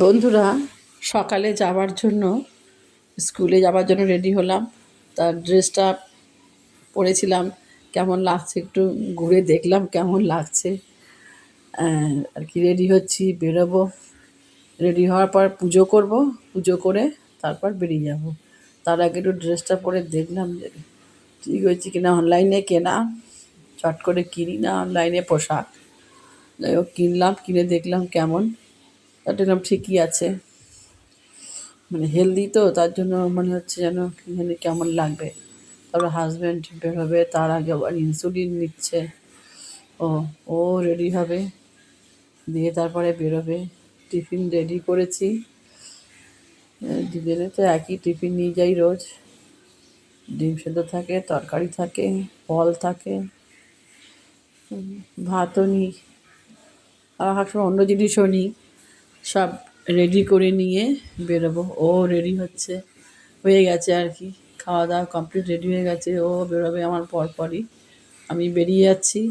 বন্ধুরা, সকালে যাওয়ার জন্য স্কুলে যাওয়ার জন্য রেডি হলাম। তার ড্রেসটা পরেছিলাম, কেমন লাগছে একটু ঘুরে দেখলাম কেমন লাগছে। আর কি রেডি হচ্ছি, বেরোবো। রেডি হওয়ার পর পুজো করব, পুজো করে তারপর বেরিয়ে যাব। তার আগে একটু ড্রেসটা পরে দেখলাম যে ঠিক হয়েছে কিনা। অনলাইনে কেনা, চট করে কিনি না অনলাইনে পোশাক। যাই হোক কিনলাম, কিনে দেখলাম কেমন, তা দেখলাম ঠিকই আছে। মানে হেলদি তো, তার জন্য মনে হচ্ছে যেন কি জানি কেমন লাগবে। তারপর হাজব্যান্ড বেরোবে, তার আগে আবার ইনসুলিন নিচ্ছে। ও ও রেডি হবে, দিয়ে তারপরে বেরোবে। টিফিন রেডি করেছি। দুজনে তো একই টিফিন নিয়ে যাই রোজ। ডিম সেদ্ধ থাকে, তরকারি থাকে, ফল থাকে, ভাতও নিই, আর সময় অন্য জিনিসও নিই। সব রেডি করে নিয়ে বেরোবো। ও রেডি হচ্ছে, হয়ে গেছে আর কি। খাওয়া দাওয়া কমপ্লিট, রেডি হয়ে গেছে। ও বেরোবে আমার পরপরই। আমি বেরিয়ে যাচ্ছি,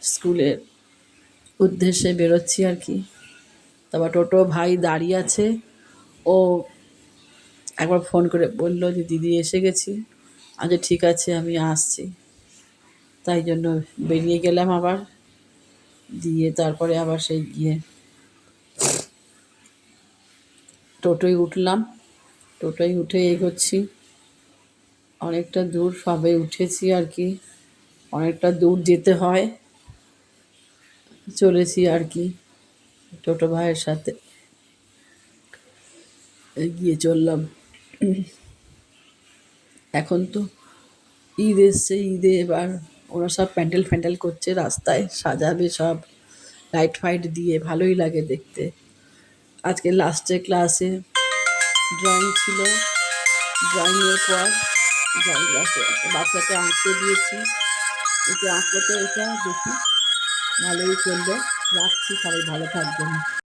স্কুলের উদ্দেশ্যে বেরোচ্ছি আর কি। তারপর টোটো ভাই দাঁড়িয়ে আছে। ও একবার ফোন করে বলল যে দিদি এসে গেছি। আচ্ছা ঠিক আছে, আমি আসছি। তাই জন্য বেরিয়ে গেলাম আবার। দিয়ে তারপরে আবার সেই গিয়ে টোটোয় উঠলাম। টোটোয় উঠে এগোচ্ছি। অনেকটা দূর সবে উঠেছি আর কি, অনেকটা দূর যেতে হয়। চলেছি আর কি টোটো ভাইয়ের সাথে, এগিয়ে চললাম। এখন তো ঈদ এসছে, ঈদে এবার ওরা সব প্যান্ডেল ফ্যান্ডেল করছে, রাস্তায় সাজাবে সব লাইট ফাইট দিয়ে, ভালোই লাগে দেখতে। আজকে লাস্টে ক্লাসে ড্রয়িং ছিল। ড্রয়িংয়ের পর ড্রয়িং ক্লাসে একটা বাচ্চাকে আঁকতে দিয়েছি। এতে আঁকো তো, এটা দেখি ভালোই করলো। রাখছি, সবাই ভালো থাকবেন।